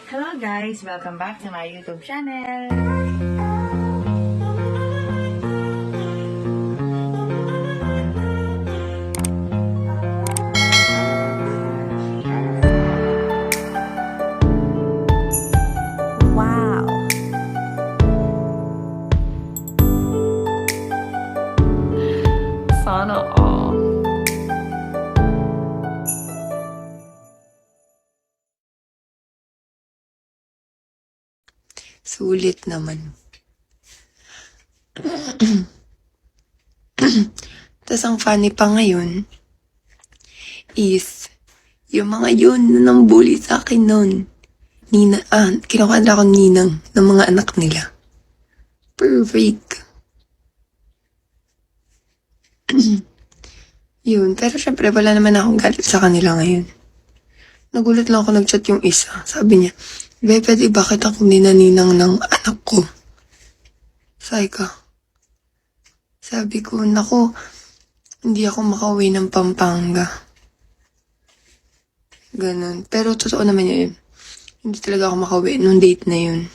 Hello guys! Welcome back to my YouTube channel! Wow! Sana all. Sulit naman. Tas ang funny pa ngayon is yung mga yun na nang bully sa akin nun. Kinukadra ko ninang ng mga anak nila. Perfect. Yun, pero syempre wala naman akong galit sa kanila ngayon. Nagulat lang ako nag-chat yung isa. Sabi niya, "Be, pwede ba kita kung ninaninang ng anak ko?" Sabi ko, "Naku, hindi ako makauwi ng Pampanga." Ganon. Pero totoo naman yun. Hindi talaga ako makauwi nung date na yun.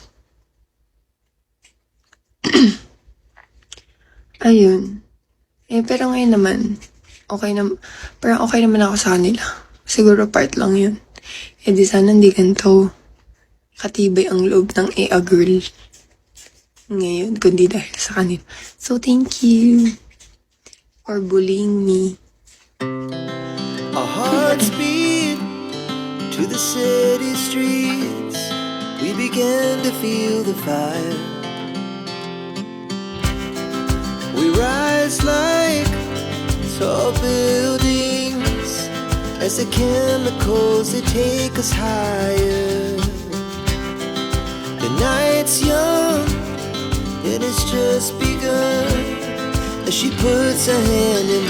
Ayun. Pero ngayon naman, parang okay naman ako sa kanila. Siguro part lang yun. Di sana hindi ganito katibay ang loob ng a girl ngayon, kundi dahil sa kanila. So, thank you for bullying me. Our hearts beat to the city streets. We began to feel the fire. We rise like tall buildings as the chemicals, they take us higher. The night's young and it's just begun as she puts her hand in